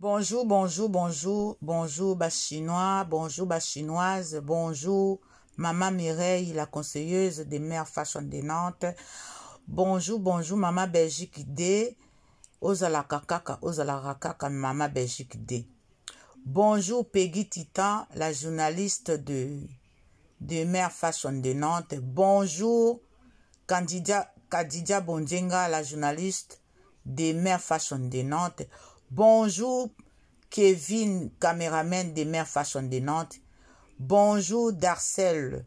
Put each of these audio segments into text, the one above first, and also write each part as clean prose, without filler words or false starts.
Bonjour, bonjour, bonjour, bonjour, bas chinois, bonjour, bas chinoise, bonjour, maman Mireille, la conseilleuse des mères fashion de Nantes. Bonjour, bonjour, maman Belgique D. Ozala kaka, maman Belgique D. Bonjour, Peggy Titan, la journaliste de mères fashion de Nantes. Bonjour, Kadidia Bondjenga, la journaliste des mères fashion de Nantes. Bonjour, Kevin, caméraman des mères fashion de Nantes. Bonjour, Darcel,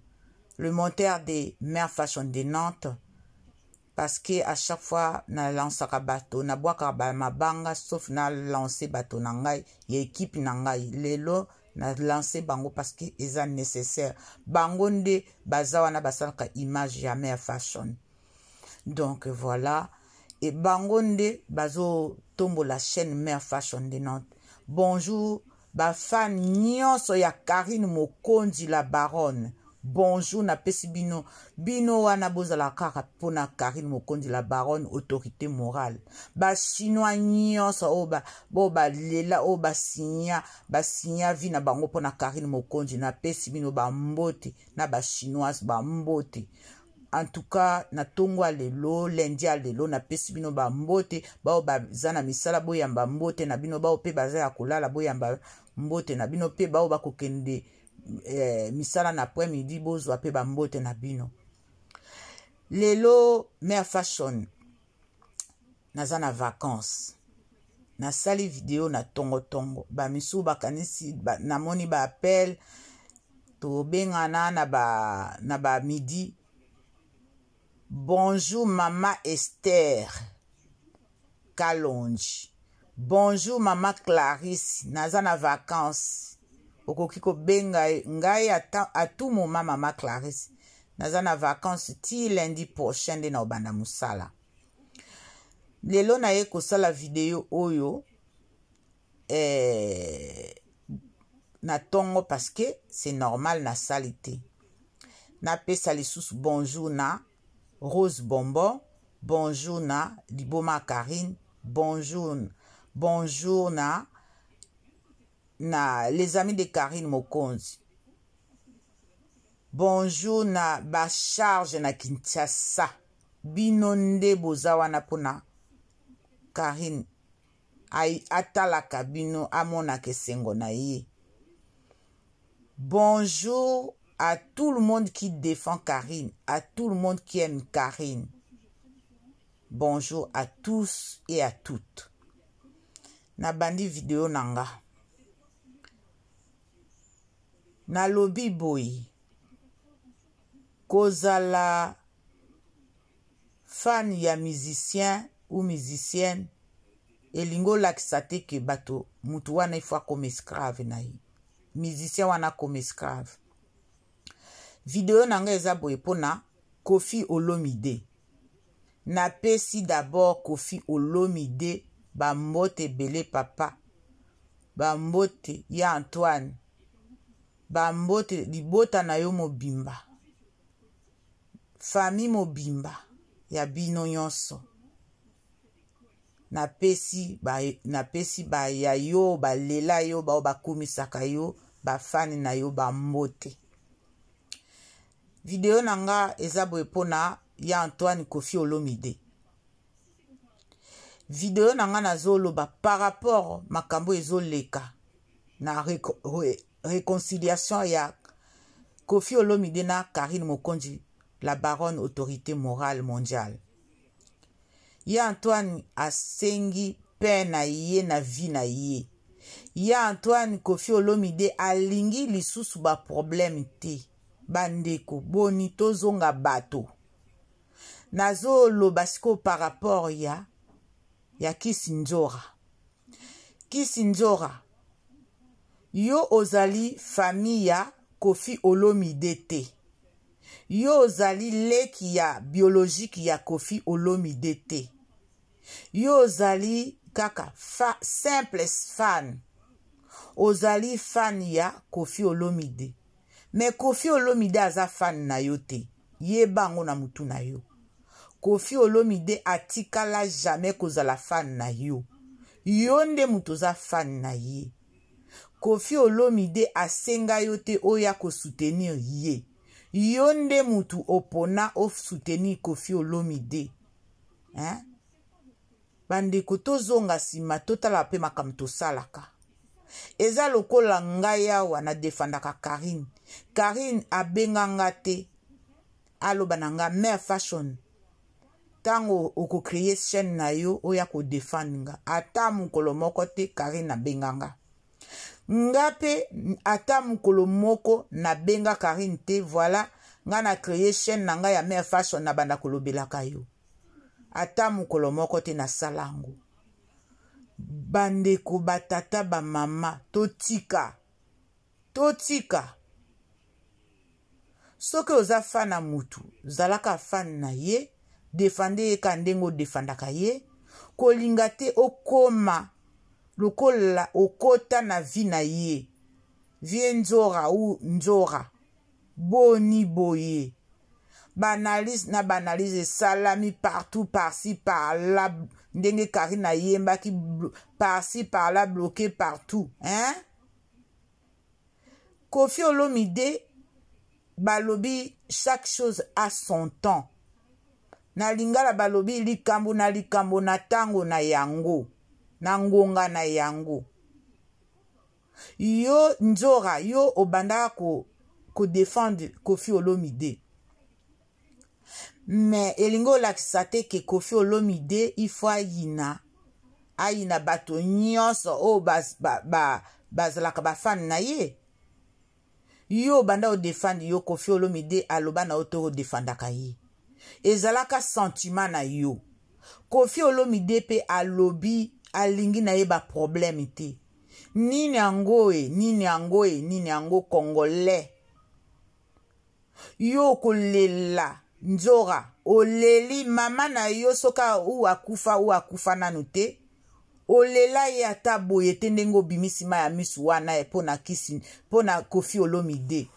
le monteur des mères fashion de Nantes. Parce que à chaque fois, na lance bateau, na bois mabanga, sauf na lancé bateau nangai, y équipe nangai. Lelo, na lancé bango parce que c'est nécessaire. Bango nde bazawana basalka image ya mère fashion. Donc voilà. Et Bangonde bazo tombo la chaîne mère fashion de Nantes. Bonjour, ba fan nyonso ya Karine Mokonzi la baronne. Bonjour na pesi bino wana boza la kaka pona Karine Mokonzi la baronne, autorité morale. Ba chinois nyonso oba lela oba signa vina bango pona Karine Mokonzi na pesi bino ba mbote na ba chinoise ba mbote. En tout cas, na tongwa lelo, lundi a lelo, na pesi bino ba mbote, bao ba zana misala boyamba mbote, na bino bao pe baza ya kulala boyamba mbote, na bino pe bao ba kokende misala na après midi bozwa pe ba mbote na bino. Lelo, mère fashion, naza na vacances. Na sali video na tongo. Ba misu ba kanisi, na moni ba appel, to bengana na ba midi. Bonjour maman Esther Kalonji. Bonjour maman Clarisse. Naza na vacances. Okokiko benga ngai à tout moment maman Clarisse. Naza na vacances ti lundi prochain de na obanda musala. Lelo na ye kosala video oyo na tongo parce que c'est normal na salité. Na pesa lisusu bonjour na Rose Bonbon, bonjour na Liboma Karine, bonjour na les amis de Karine Mokonzi. Bonjour na Bacharge na Kinshasa. Binonde bozawana pona Karine. Ay atalaka bino amona kesengo na ye. Bonjour à tout le monde qui défend Karine, à tout le monde qui aime Karine. Bonjour à tous et à toutes. Na bandi vidéo nanga. Na lobby boy. Kozala fan ya musicien ou musicienne. Elingo lakisate ke bato mutu wana ifwa comme esclave na ye. Musicien wana comme esclave. Video nanga eza boye pona Kofi Olomide. Na pesi d'abord Kofi Olomide bambote bele papa. Bambote ya Antoine. Bambote libota na yo mobimba. Famille mobimba ya bino nyonso. Na pesi ba ya yo ba lela yo ba komisaka yo ba fani na yo bambote. Video nanga eza boye pona ya Antoine Kofi Olomide. Video nanga nazoloba par rapport makambo ezoleka na réconciliation ya Kofi Olomide na Karine Mokonzi, la baronne autorité morale mondiale. Ya Antoine asengi pe na ye na vie na ye. Ya Antoine Kofi Olomide alingi lisusu ba problème te. Bandeko boni tozonga bato. Nazo lobasiko par rapport ya Kisinzora. Kisinzora. Yo ozali famille ya Kofi Olomide te. Yo ozali leki ya biologique ya Kofi Olomide te. Yo ozali kaka simple fan. Ozali fan ya Kofi Olomide. Mais Kofi Olomide aza fan na yo te. Ye bango na mutu na yo. Kofi Olomide atikala jamais kozala fan na yo. yo nde mutu oza fan na ye. Koffi Olomide asenga yo te oya ko soutenir ye. Yo nde mutu opona o soutenir Koffi Olomide. Hein? Bandeko tozonga sima totala pe makambo tosalaka. Eza lokola ngai awa na defandaka Karine. Karine abenganga te aloba na nga Mère Fashion. Tango oko créer chaîne na yo oya ko défendre nga. Ata mukolo moko te Karine abenganga. Nga pe ata mukolo moko na benga Karine te, voilà nga na créer chaîne na nga ya Mère Fashion na banda kolobelaka yo. Ata mukolo moko te na salango. Bandeko batata ba mama totika. Totika. Soki oza fan na mutu, zalaka fan na ye, defande ye kandengo defandaka ye, kolinga te okoma lokola okota na vi na ye. Vie nzora ou nzora. Boni boye. Banalise na banalise salami partout par-ci par-là. Ndenge Karine na yemba ki par-ci par-là bloqué partout. Hein? Koffi Olomide balobi chaque chose a son temps. Na lingala balobi likambo na tango na yango. Na ngonga na yango. Yo nzora, yo obanda ko défendre Koffi Olomide. Mais elingo lakisate ke Koffi Olomide ifo ayina bato nyonso o bazalaka bafan na ye. Yo banda o défendre yo Koffi Olomide aloba na oto o défendaka ye. Ezalaka sentiment na yo. Koffi Olomide pe alobi alingi na ye ba problème te. Nini ango congolais. Yo kolela nzora oleli mama na yo soka ou akufa nanu te. Olela ye ata boye te ndengo bimisima ya misu wana e pona kisi pona Koffi Olomide.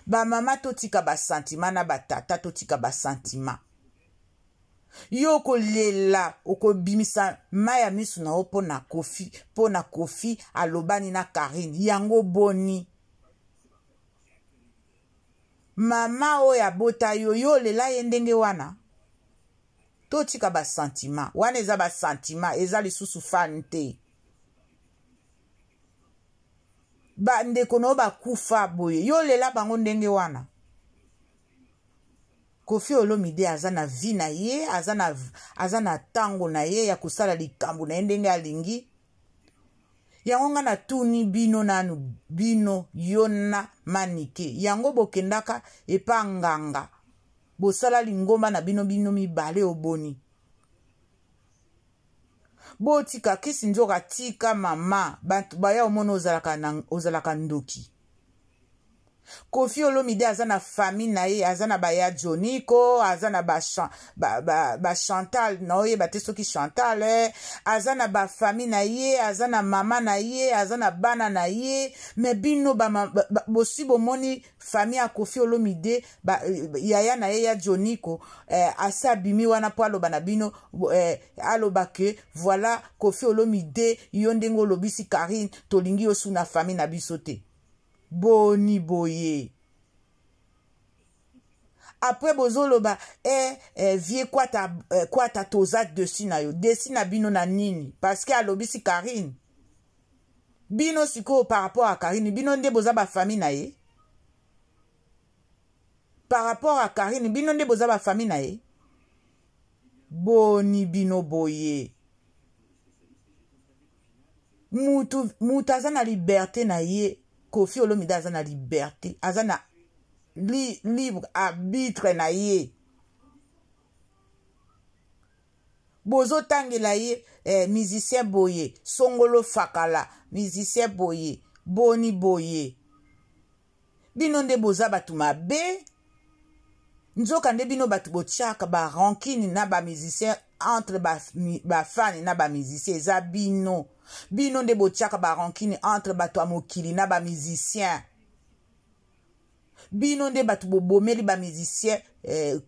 Ba mama totika ba sentiment na ba tata totika ba sentiment. Yo kolela okobimisa maya misu na opona Koffi alobani na Karine yango boni. Mama o ya bota yo lela yendenge wana. Totika ba sentiment. Wana eza ba sentiment eza lisusu fan te. Ba ndeko no ba kufa boye. Yo lela bango ndenge wana. Koffi Olomide azana vi na ye, azana tango na ye ya kusala likambo na ndenge alingi. Yango nga na tuni bino nanu bino yona manike. Yango bokendaka epa nganga. Bosala lingomba na bino mibale oboni. Botika kisi nzoka tika mama. Bantu baya omono ozalaka ndoki. Koffi Olomide azana famille na ye, azana baya Joniko, azana ba Chantal na oye bateso ki Chantal, azana ba famille na ye, azana mama na ye, azana bana na ye, me bino bosi bomoni famille ya Koffi Olomide, yaya na ye ya Joniko, asa bimi wana po aloba na bino, aloba ke, voilà Koffi Olomide, yondengo lobisi Karine, tolingi osu na famille na bisote. Boni boye. Après bozoloba vie quoi ta tozat dessus na yo. Dessus na bino na nini. Parce que alobisi Karine. Bino siko par rapport à Karine. Bino nde boza ba famille na ye. Par rapport à Karine. Bino nde boza ba famille na ye. Boni bino boye. Mutu azana liberté na ye. Koffi Olomide azana liberté, azana libre arbitre na ye. Bozo tangela ye musicien boye, Songolo Fakala, musicien boye, Boni boye. Bino nde boza batu mabe. Nzoka nde bino batu botiaka ba rancune na ba musicien entre ba fan na ba musicien eza bino. Bino nde botiaka ba rancune entre bato amokili na ba musicien. Bino nde batu bobomeli ba musicien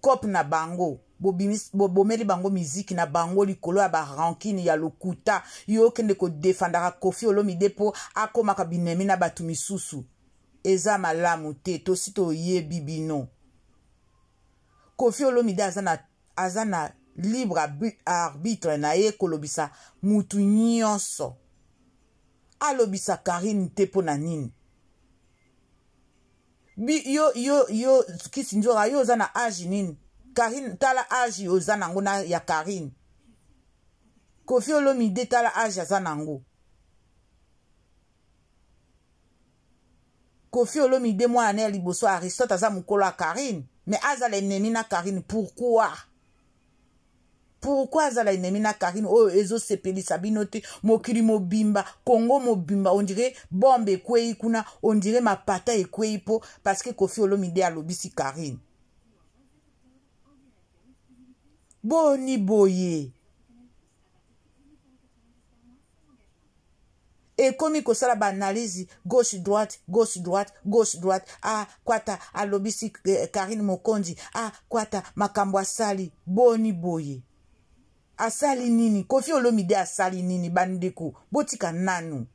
kop na bango. bomeli bango miziki na bango likolo ya barankine ya lokuta yo kende ko defendaka Koffi Olomide po akomaka binemi na batu misusu eza malamu te tosi toyebi bino. Koffi Olomide aza na libre arbitre na ye kolobisa mutu nyonso. Alobisa Karine te po na nini. Yo Kisinjora yo oza na age nini. Karine tala age oza nango na ya Karine. Koffi Olomide tala age aza nango. Koffi Olomide mwana liboso Aristote aza mukolo a Karine. Mais azala ennemi na Karine. Pourquoi? Pourquoi azala ennemi na Karine? Oh, ezo sepeli sabino te. Mokili mobimba. Congo mobimba. On dirait bombe ekwei kuna. On dirait mapata ekwei po. Parce que Koffi Olomide alobisi Karine. Boni boye. Et comme il y a une analyse gauche-droite, gauche-droite, gauche-droite, ah, kwata, alobisi Karine Mokondi, ah, kwata, makambo asali, boni boye. Asali nini? Koffi Olomide asali nini, bandeko? Botika nanu.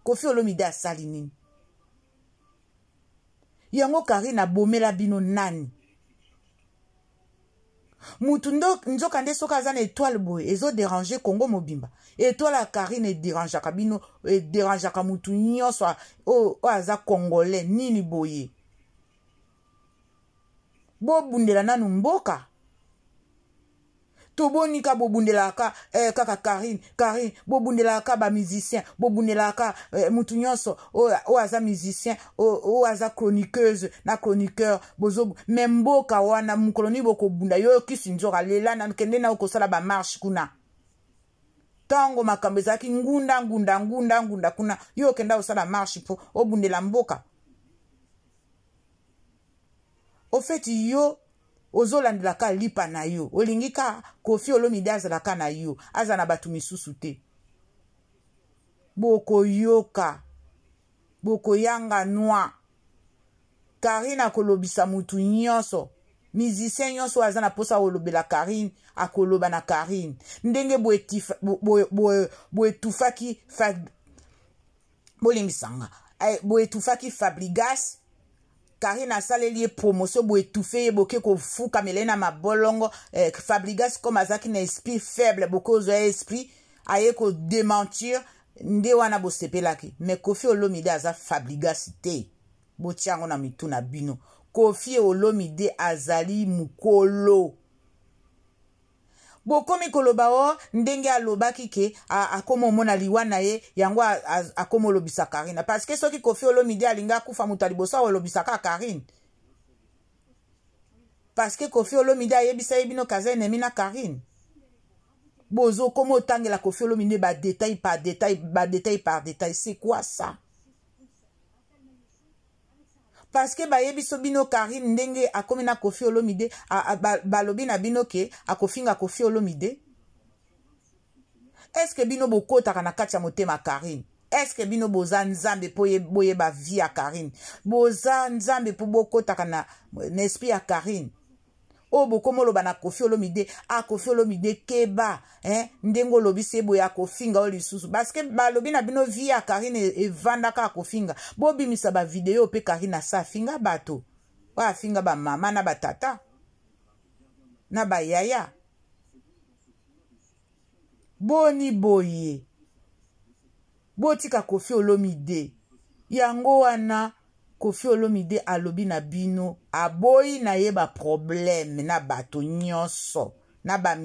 Koffi Olomide asali nini? Yango Karine abomela bino nani? Mutu nzoka nde soka aza na étoile boye ezo déranger Congo mobimba. Étoile a Karine dérange kabino dérange ka mutu nyonso o aza congolais nini boye. Bo bundela nanu mboka. To bonika bo bundela ka kaka Karine bo bundela ka ba musicien bo bundela ka mutu nyonso o aza musicien o aza chroniqueuse na chroniqueur bozo memboka wana mukoloni boko bunda yo Kisinjora lela na kende na okosala ba marche kuna tango makambo ezaki ngunda kuna yo kenda osala marche po o bundela mboka. Au fait yo ozolandelaka lipa na yo olingika Koffi Olomide azalaka na yo azana batu misusu te. Boko yoka boko yanga noa Karine akolobisa mutu nyonso musicien nyonso azana posa olobela Karine akoloba na Karine ndenge boetufaki bolimbisanga boetufaki Fabrigas Karine asaleli promotion bo étouffé boke ko fuka melena mabolongo Fabrigas comme azaki na esprit faible boko zo esprit aye ko démentir nde wana bo sepelaki. Mais Koffi Olomide aza Fabrigas te botiango na mituna bino. Koffi Olomide azali mukolo bokomi koloba o ndenge alobaki ke akomo mona liwana ye yango akomo lobisa Karine parce que soki Koffi Olomide alinga kufa muta libosa olobisa ka Karine parce que Koffi Olomide ayebisa yebino kaza ennemi na Karine. Bozo komo tangela Koffi Olomide ba détail par détail c'est quoi ça? Parce que ba yebiso bino Karine ndenge akomi na Koffi Olomide balobi na bino ke akofinga Koffi Olomide. Est-ce que bino bokotaka na kati ya motema Karine? Est-ce que bino boza nzambe po boye ba vie ya Karine? Boza nzambe po bokotaka na esprit ya Karine? O bokomo loba na Koffi Olomide Koffi Olomide keba ndengo lobi sebo ya kofinga o lisusu parce que balobi na bino vie ya Karine evandaka kofinga bobimisa ba video pe Karine asa finga bato wa finga ba mama na batata na ba yaya boni boye botika Koffi Olomide yango wana Koffi Olomide alobi na bino aboyi na ye ba problème na bato nyonso na ba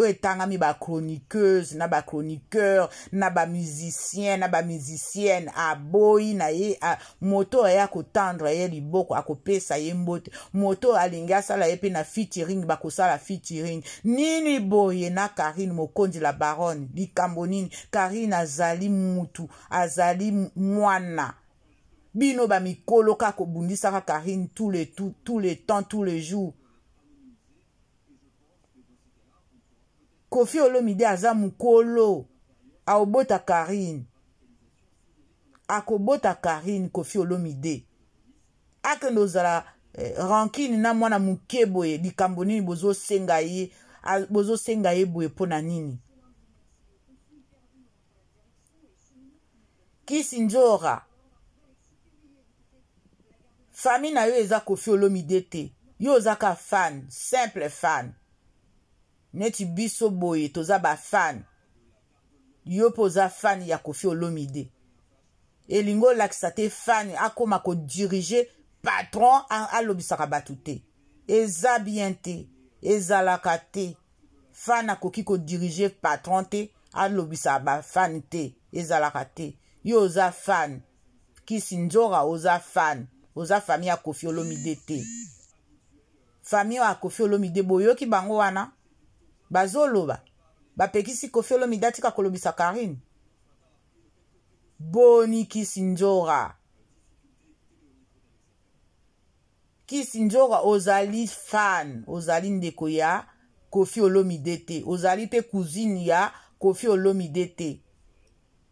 etangami ba chroniqueuse na ba chroniqueur na ba musicien na ba musicienne aboyi na ye moto ya kotandra ye liboko akopesa ye mbote moto alingi asala ye pe na featuring bakosala featuring nini boye na Karine Mokondi la baronne likambo nini Karine azali mutu azali mwana bino ba mikolo ka kobundisa Karine tous les temps tous les jours. Koffi Olomide aza mukolo aobota Karine akobota Karine Koffi Olomide akendo zala rancune na mwana muke boye likambo nini bozo senga ye boye pona nini. Kisi Nzora famille na yo eza Koffi Olomide te. Yo ozaka fan, simple fan. Neti biso boye toza ba fan. Yo poza fan ya Koffi Olomide. Elingo lakisa te fan akoma ko diriger patron alobisaka batu te. Eza bien te, ezalaka te. Fan akoki ko diriger patron te alobisaka ba fan te, ezalaka te. Yo oza fan. Kisi Nzora oza fan. Oza famille ya Koffi Olomide te. Famille ya Koffi Olomide boyoki bango wana. Bazoloba. Bapekisi Koffi Olomide atika kolobisa Karine. Boni Kisi Nzora. Kisi Nzora ozali fan. Ozali ndeko ya Koffi Olomide te. Ozali pe cousine ya Koffi Olomide te.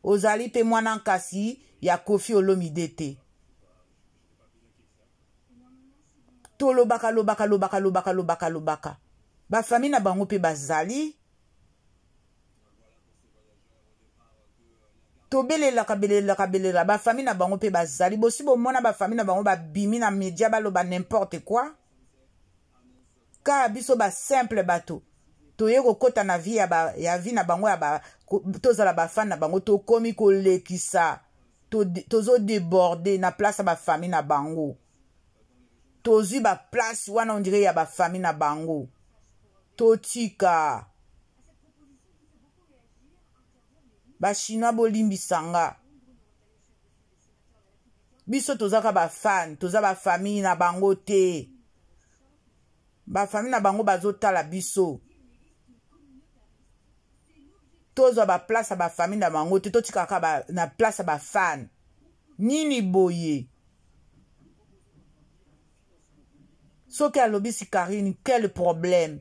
Ozali pe mwana nkasi ya Koffi Olomide te. To lobaka. Ba famille na bango pe bazali. To belela. Ba famille na bango pe bazali. Bosi bo mona ba famille na bango ba bimi na media baloba n'importe quoi. Ka biso ba simple bato. To yeko kota na vie ya vie na bango ya ba tozala ba fan na bango to komi ko lekisa. Tozo déborder na place ba famille na bango. Tozi ba place wana on dirait ya ba famille na bango. Totika. Ba Chinois bolimbi sanga. Biso tozaka ba fan, toza ba famille na bango te. Ba famille na bango bazotala biso. Tozo ba place ba famille na bango te, totika ka na place ba fan. Nini boye. Soki alobisi Karine, quel problème?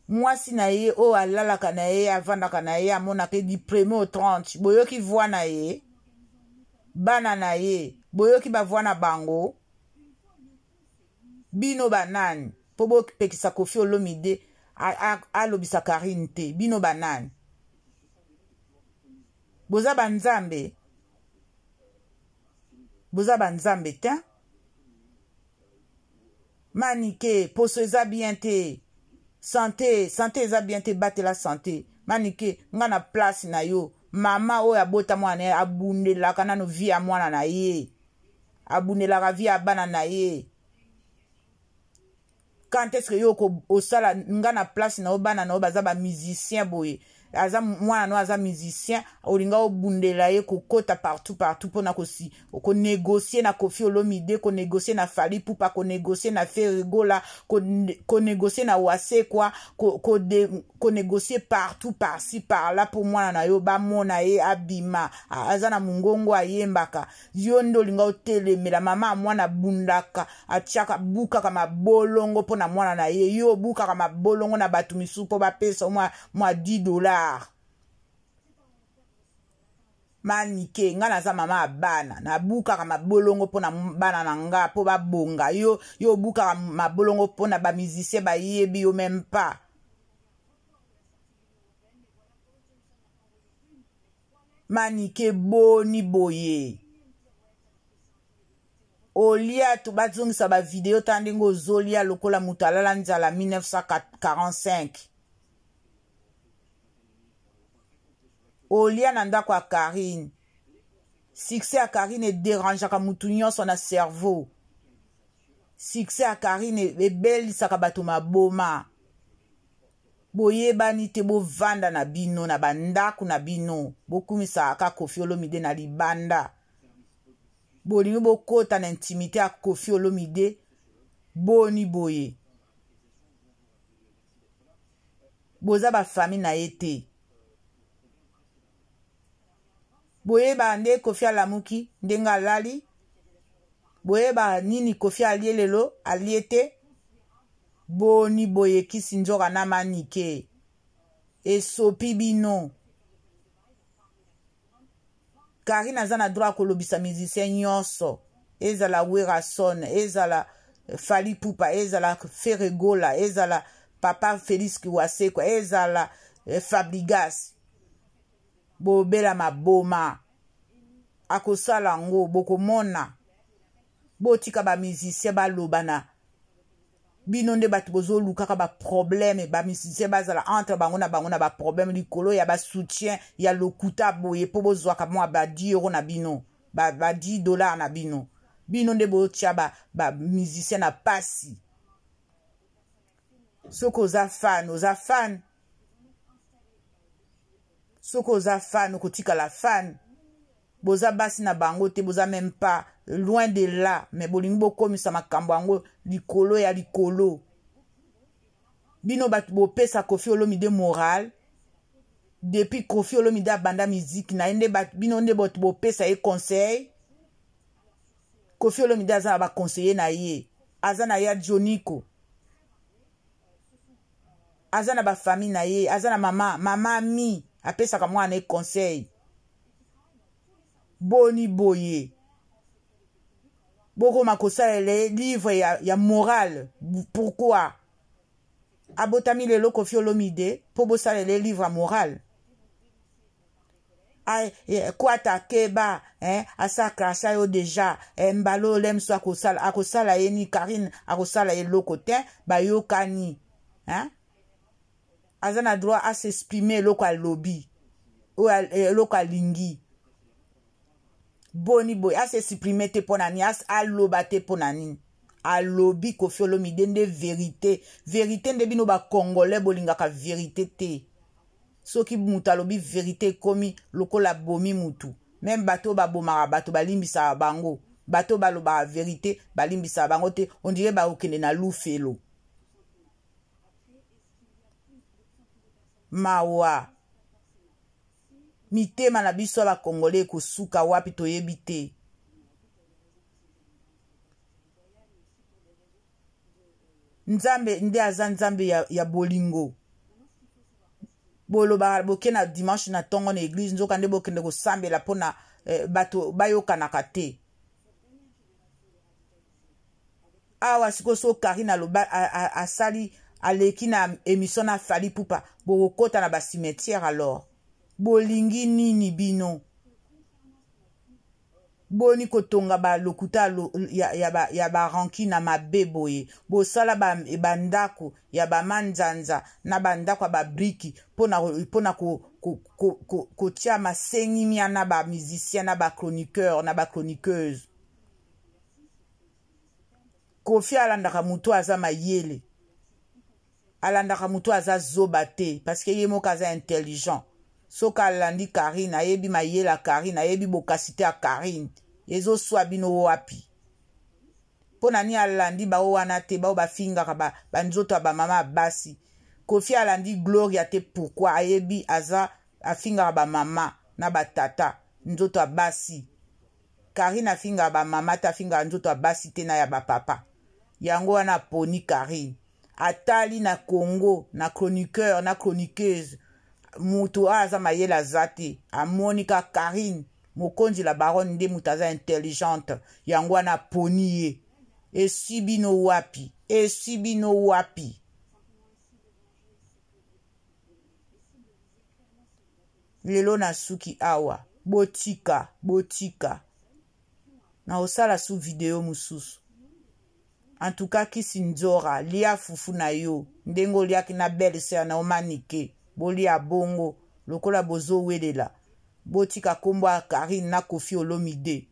Moi si na ye, oh alalaka na ye, avandaka na ye, amonake di 1er au 30. Boyoki voix na ye. Bana na ye. Boyoki ba voix na bango. Bino banani. Pobo pekisa Koffi Olomide, alobisa Karine te. Bino banani. Boza banzambe. Boza banzambe te. Manike, poso eza bien te. Santé eza bien te, bate la santé. Manike, nga na place na yo. Mama o ya bota mwana abundelaka nano via mwana na ye. Abundelaka via bana na ye. Quand est-ce que yo ko osala nga na place na o bana na o baza ba musicien boye. Aza mwana no aza musicien, olinga obundela ye kokota partout pona kosi ko négocier na Koffi Olomide, ko négocier na Fally Ipupa, ko négocier na Ferrigola, ko négocier na Wase quoi, ko négocier partout par-ci par-là pour mwana na yo ba mona ye abima aza na mungongo ayembaka yo ndo olinga otelemela mama mwana bundaka atiaka buka kama bolongo pona mwana na ye yo buka kama bolongo na batu misupo ba pesa mwa $10. Manike nga naza mama bana na buka kama bolongo pona bana na nga po ba bonga yo buka kama bolongo pona ba musicien ba yebi yo même pas. Manike boni boye. Olia to bazongisa ba video tandingo zolia lokola mutalala nzala 1945. Olia nanda kwa Karine. Succès à Karine dérange ka mutu nyonso na cerveau. Succès à Karine belle sakabato maboma. Boyeba ni te bo vanda na bino na bandaku na bino. Bokumisa aka Koffi Olomide na libanda. Bolimi bokota na intimité a Koffi Olomide. Boni boye. Boza ba famille na ete. Boyeba nde Koffi alamuki ndenga lali. Boyeba nini Koffi alielelo aliete. Boni boye Kisi Nzora na manike. Esopi bino. Karine aza na droit kolobisa musicien nyonso. Ezala Werason, ezala Fali Pupa, ezala Ferregola, ezala Papa Félix Kiwaseko, ezala Fabrigas. Bobela maboma. Akosala ngo, bokomona. Botika ba musicien ba lobana. Binonde batu bozo lukaka ba problème, ba musicien bazala entre bango na ba problème likolo ya ba soutien, ya lokuta boye po bozwaka mwa ba 10 € na bino, ba 10 $ na bino. Binonde botia ba musicien na pasi. Soko oza fan. Soko oza fan, kotika la fan. Boza basi na bango te, boza même pas loin de là, mais bolingi bokomisa makambo yango likolo ya likolo. Bino batu bopesa Koffi Olomide moral. Depuis Koffi Olomide abanda musique na ende bino nde botu bopesa ye conseil. Koffi Olomide aza ba conseiller na ye. Aza na ya Joniko. Aza na ba famille na ye, aza na mama mi apesa ka mwana conseil. Boni boye. Boko makosala le livre ya moral. Pourquoi? Abotami lelo Koffi Olomide po bosala le livre moral. Kwa takeba, asaka asayo deja, mbalo lemso akosala yeni Karine, akosala ye lokote, bayokani. Azana droit à s'exprimer loko lobby, ou loko lingi. Boni boy, à s'exprimer te ponani, à lobate ponani. A lobby Koffi Olomide de vérité. Vérité de bino ba Congolais bolingaka vérité te. Soki mutu alobi vérité komi loko la bomi mutu. Même bato ba bomara bato balimbisa bango. Bato baloba vérité balimbisa bango te. On dirait ba okende na lufelo. Mawa. Mitema na biso ba Congolais kosuka wapi toyebi te. Nzambe nde aza nzambe ya bolingo. Bolo bokena dimanche na tongo na église nzoka nde bokende kosambela pona bato bayokanaka te. Awa sikoso Karine aloba asali aleki na émission na Fali Pupa bokota na ba cimetière alors. Bolingi nini bino? Boni kotonga ba lokuta ya ba ranki na mabeboye. Bosala ba ndako ya ba manzanza na ba ndako ba briki pona ko tia masengi mia na ba musicien na ba chroniqueur na ba chroniqueuse. Koffi alandaka mutu aza mayele. Alandaka mutu aza zoba te parce que ye moka aza intelligent. Soka alandi Karine, ayebi mayela Karine, ayebi bokasite a Karine. Ezo swabino wapi. Pona ni alandi ba wana te ba bafinga ba nzoto ba mama basi. Koffi alandi Gloria te pourquoi ayebi aza afinga ba mama na ba tata nzoto basi. Karine afinga ba mama ta finga nzoto basi te na ya ba papa. Yango wana poni Karine. Atali na Congo na chroniqueur na chroniqueuse. Mutu aza mayela zati a Monica Karine mokonzi la baronne de mutaza intelligente yango na poniye esibino wapi lelo na suki awa botika na osala su video mususu en tout cas kisi nzora lia fufu na yo ndengo liaki na belle sœur na omanike bolia bongo lokola bozo welela botika kombo a Karine na Koffi Olomide.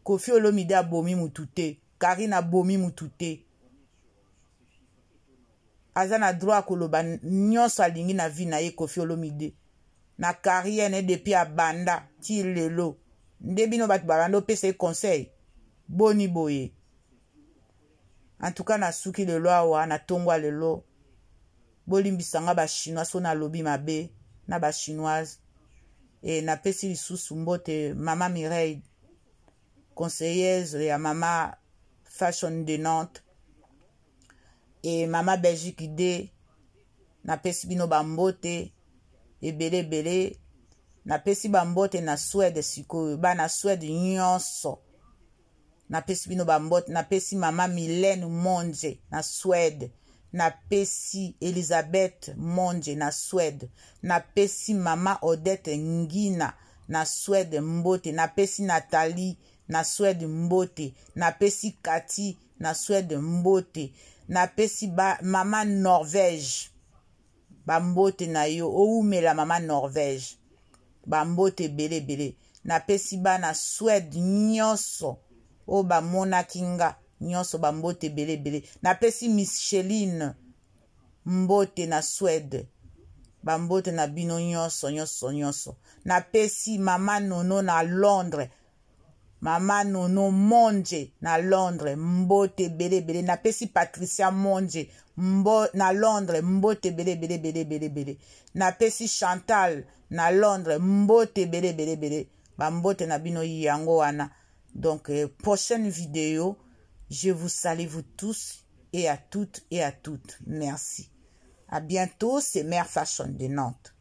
Koffi Olomide abomi mutu te, Karine abomi mutu te. Aza na droit koloba nyonso alingi na vie na ye Koffi Olomide. Na carrière ne depuis abanda ti lelo. Nde bino batu babando pesa conseil. Boni boye. En tout cas na suki lelo awa na tongwa lelo. Bolimbisanga ba chinois so na lobi mabe na ba chinoise. Et na pesi lisusu mbote Mama Mireille, conseilleuse ya Mama Fashion de Nantes. Et Mama Belgique de na pesi bino bambote ebele na pesi bambote na Suède sikoyo ba na Suède nyonso napesi bino bambote, napesi mama Mylène Monje na Suède, napesi Elisabeth Monje na Suède, napesi mama Odette Ngina na Suède mbote, napesi Nathalie na Suède mbote, napesi Cathy na Suède mbote, napesi mama Norvège bambote na yo oumela mama Norvège bambote bele bele, napesi na Suède nyonso o bamonaki nga nyonso bambote bele bele, napesi Micheline mbote na Suède bambote na bino nyonso nyonso nyonso, napesi mama Nono na Londres, mama Nono Monje na Londres mbote bele bele, napesi Patricia Monje na Londres mbote bele bele bele bele bele, napesi Chantal na Londres mbote bele bele bele bambote na bino yango wana. Donc prochaine vidéo, je vous salue vous tous et à toutes et à toutes. Merci. À bientôt, c'est Mère Fashion de Nantes.